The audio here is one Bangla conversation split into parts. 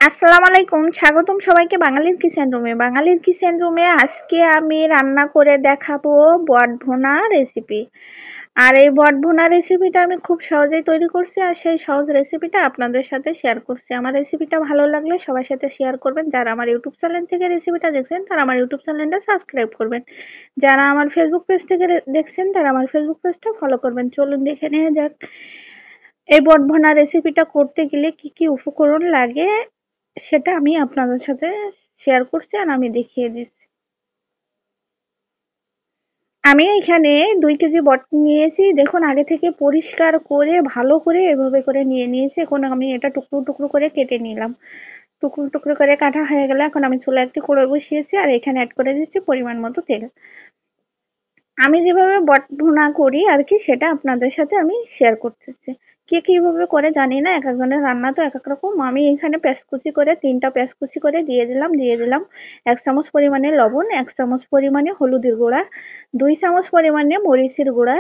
আসসালামু আলাইকুম, স্বাগতম সবাইকে বাঙালির কিচেন রুমে। বাঙালির কিচেন রুমে আজকে আমি রান্না করে দেখাবো বট ভুনা রেসিপি। আর এই বট ভুনা রেসিপিটা আমি খুব সহজেই তৈরি করছি, আর সেই সহজ রেসিপিটা আপনাদের সাথে শেয়ার করছি। আমার রেসিপিটা ভালো লাগলে সবার সাথে শেয়ার করবেন। যারা আমার ইউটিউব চ্যানেল থেকে রেসিপিটা দেখছেন তারা আমার ইউটিউব চ্যানেলটা সাবস্ক্রাইব করবেন। যারা আমার ফেসবুক পেজ থেকে দেখছেন তারা আমার ফেসবুক পেজটা ফলো করবেন। চলুন দেখে নেওয়া যাক এই বট ভুনা রেসিপিটা করতে গেলে কি কি উপকরণ লাগে, সেটা আমি আপনাদের সাথে শেয়ার করছি আর আমি দেখিয়ে দিচ্ছি। আমি এখানে 2 কেজি বট নিয়েছি। দেখুন, আগে থেকে পরিষ্কার করে ভালো করে এভাবে করে নিয়ে নিয়েছি। এখন আমি এটা টুকরো টুকরো করে কেটে নিলাম। টুকরো টুকরো করে কাটা হয়ে গেলে এখন আমি চুলায় একটি কড়াই বসিয়েছি আর এখানে অ্যাড করে দিচ্ছি পরিমাণ মতো তেল। আমি যেভাবে বট ভুনা করি আর কি, সেটা আপনাদের সাথে আমি শেয়ার করতেছি। কে কিভাবে করে জানি না, এক একজনের রান্না তো এক এক রকম। আমি এখানে পেঁয়াজ কুচি করে 3টা পেঁয়াজ কুচি করে দিয়ে দিলাম 1 চামচ পরিমাণে লবণ, 1 চামচ পরিমাণে হলুদের গুঁড়া, 2 চামচ পরিমাণে মরিচের গুঁড়া,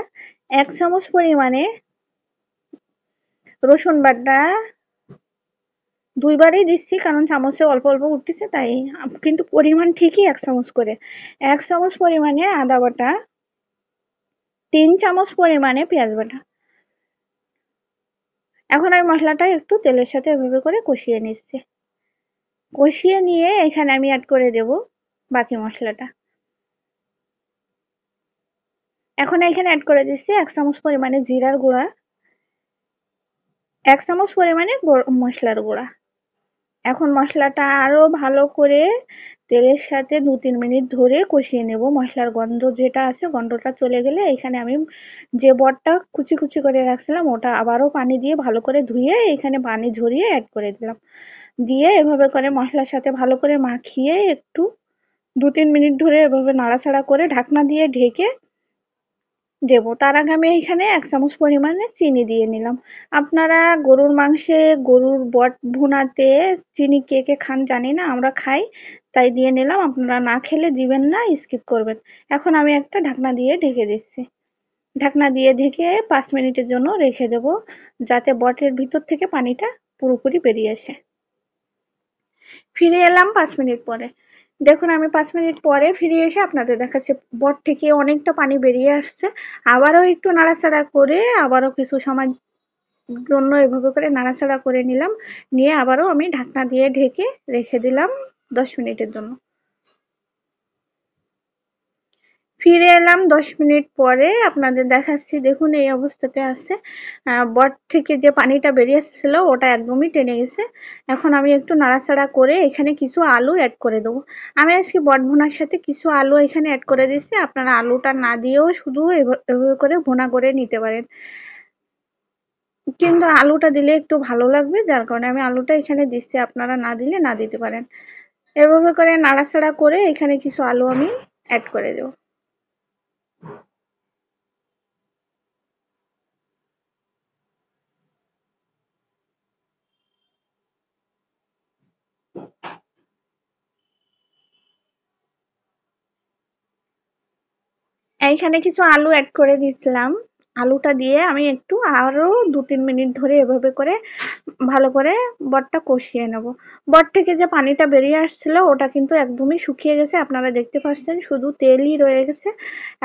1 চামচ পরিমাণে রসুন বাটা। দুইবারই দিচ্ছি কারণ চামচে অল্প অল্প উঠতেছে তাই, কিন্তু পরিমাণ ঠিকই 1 চামচ করে। 1 চামচ পরিমাণে আদা বাটা, 3 চামচ পরিমাণে পেঁয়াজ বাটা। এখন আমি মশলাটা একটু তেলের সাথে এভাবে করে কষিয়ে নিচ্ছি। কষিয়ে নিয়ে এখানে আমি অ্যাড করে দেব বাকি মশলাটা। এখন এখানে অ্যাড করে দিচ্ছি 1 চামচ পরিমাণে জিরার গুঁড়া, 1 চামচ পরিমাণে গরম মশলার গুঁড়া। এখন মশলাটা আরো ভালো করে তেলের সাথে 2-3 মিনিট ধরে কষিয়ে নেব। মশলার গন্ধ যেটা আছে, গন্ধটা চলে গেলে এখানে আমি যে বটটা কুচি কুচি করে রাখছিলাম ওটা আবারও পানি দিয়ে ভালো করে ধুয়ে এখানে পানি ঝরিয়ে অ্যাড করে দিলাম। দিয়ে এভাবে করে মশলার সাথে ভালো করে মাখিয়ে একটু 2-3 মিনিট ধরে এভাবে নাড়াচাড়া করে ঢাকনা দিয়ে ঢেকে দেব। তার আগে আমি এখানে 1 চামচ পরিমাণে চিনি দিয়ে নিলাম। আপনারা গরুর মাংসে, গরুর বট ভুনাতে চিনি কে কে খান জানি না, আমরা খাই তাই দিয়ে নিলাম। আপনারা না খেলে দিবেন না, স্কিপ করবেন। এখন আমি একটা ঢাকনা দিয়ে ঢেকে দিচ্ছি। ঢাকনা দিয়ে ঢেকে 5 মিনিটের জন্য রেখে দেব, যাতে বটের ভিতর থেকে পানিটা পুরোপুরি বেরিয়ে আসে। ফিরে এলাম 5 মিনিট পরে। দেখুন, আমি 5 মিনিট পরে ফিরে এসে আপনাদের দেখাচ্ছি বট থেকে অনেকটা পানি বেরিয়ে আসছে। আবারও একটু নাড়াচাড়া করে আবারও কিছু সময় জন্য এভাবে করে নাড়াচাড়া করে নিলাম। নিয়ে আবারও আমি ঢাকনা দিয়ে ঢেকে রেখে দিলাম 10 মিনিটের জন্য। ফিরে এলাম 10 মিনিট পরে আপনাদের দেখাচ্ছি। দেখুন এই অবস্থাতে আছে। বট থেকে যে পানিটা বেরিয়ে এসেছিল ওটা একদমই টেনে গেছে। এখন আমি একটু নাড়াচাড়া করে এখানে কিছু আলু অ্যাড করে দেবো। আমি আজকে বট ভুনার সাথে কিছু আলু এখানে অ্যাড করে দিচ্ছি। আপনারা আলুটা না দিয়েও শুধু এভাবে করে ভুনা করে নিতে পারেন, কিন্তু আলুটা দিলে একটু ভালো লাগবে, যার কারণে আমি আলুটা এখানে দিচ্ছি। আপনারা না দিলে না দিতে পারেন। এভাবে করে নাড়াচাড়া করে এখানে কিছু আলু আমি অ্যাড করে দেবো। এইখানে কিছু আলু অ্যাড করে দিচ্ছিলাম। আলুটা দিয়ে আমি একটু আরো 2-3 মিনিট ধরে এভাবে করে ভালো করে বটটা কষিয়ে নেব। বট থেকে যে পানিটা বেরিয়ে আসছিল ওটা কিন্তু একদমই শুকিয়ে গেছে, আপনারা দেখতে পাচ্ছেন শুধু তেলই রয়ে গেছে।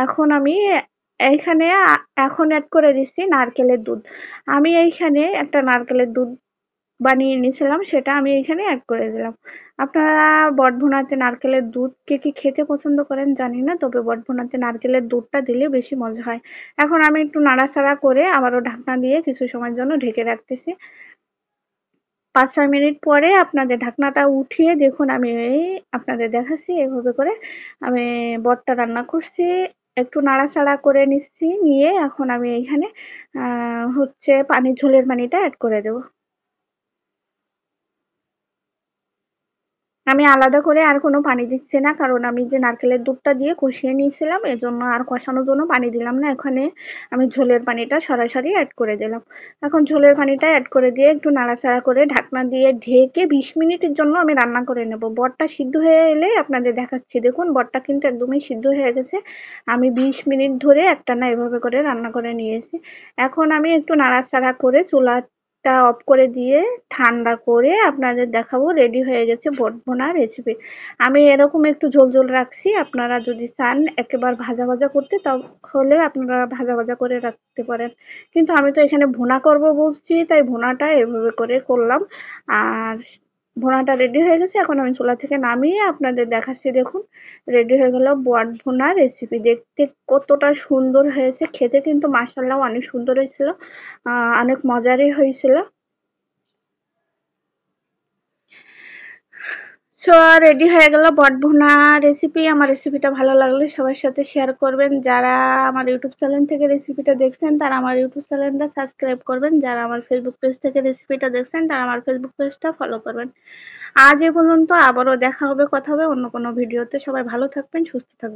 এখন আমি এইখানে এখন অ্যাড করে দিচ্ছি নারকেলের দুধ। আমি এইখানে একটা নারকেলের দুধ বানিয়ে নিয়েছিলাম, সেটা আমি এখানে অ্যাড করে দিলাম। আপনারা বটভুনাতে নারকেলের দুধ কে কি খেতে পছন্দ করেন জানি না, তবে বটভুনাতে নারকেলের দুধটা দিলে বেশি মজা হয়। এখন আমি একটু নাড়াচাড়া করে আবারও ঢাকনা দিয়ে কিছু সময়ের জন্য ঢেকে রাখতেছি। 5-6 মিনিট পরে আপনাদের ঢাকনাটা উঠিয়ে দেখুন আমি আপনাদের দেখাচ্ছি এভাবে করে আমি বটটা রান্না করছি। একটু নাড়াচাড়া করে নিচ্ছি, নিয়ে এখন আমি এখানে হচ্ছে পানির ঝোলের পানিটা অ্যাড করে দেবো। আমি আলাদা করে আর কোনো পানি দিচ্ছি না, কারণ আমি যে নারকেলের দুধটা দিয়ে কষিয়ে নিয়েছিলাম এজন্য আর কষানোর জন্য পানি দিলাম না। এখানে আমি ঝোলের পানিটা সরাসরি অ্যাড করে দিলাম। এখন ঝোলের পানিটা অ্যাড করে দিয়ে একটু নাড়াচাড়া করে ঢাকনা দিয়ে ঢেকে 20 মিনিটের জন্য আমি রান্না করে নেব। বটটা সিদ্ধ হয়ে এলে আপনাদের দেখাচ্ছি। দেখুন বটটা কিন্তু একদমই সিদ্ধ হয়ে গেছে। আমি 20 মিনিট ধরে একটানা এভাবে করে রান্না করে নিয়েছি। এখন আমি একটু নাড়াচাড়া করে চুলা গ্যাসটা অফ করে দিয়ে ঠান্ডা করে আপনাদের দেখাবো। রেডি হয়ে গেছে বট ভুনা রেসিপি। আমি এরকম একটু ঝোল ঝোল রাখছি, আপনারা যদি চান একেবারে ভাজা ভাজা করতে তাহলে আপনারা ভাজা ভাজা করে রাখতে পারেন, কিন্তু আমি তো এখানে ভুনা করব বলছি তাই ভুনাটা এভাবে করে করলাম। আর ভুনাটা রেডি হয়ে গেছে, এখন আমি চুলা থেকে নামিয়ে আপনাদের দেখাচ্ছি। দেখুন রেডি হয়ে গেল বট ভুনা রেসিপি। দেখতে কতটা সুন্দর হয়েছে, খেতে কিন্তু মাশাআল্লাহ অনেক সুন্দর হয়েছিল, অনেক মজারই হয়েছিল। সো রেডি হয়ে গেল বটভুনা রেসিপি। আমার রেসিপিটা ভালো লাগলে সবার সাথে শেয়ার করবেন। যারা আমার ইউটিউব চ্যানেল থেকে রেসিপিটা দেখছেন তারা আমার ইউটিউব চ্যানেলটা সাবস্ক্রাইব করবেন। যারা আমার ফেসবুক পেজ থেকে রেসিপিটা দেখছেন তারা আমার ফেসবুক পেজটা ফলো করবেন। আজ এ পর্যন্ত, আবারও দেখা হবে, কথা হবে অন্য কোনো ভিডিওতে। সবাই ভালো থাকবেন, সুস্থ থাকবেন।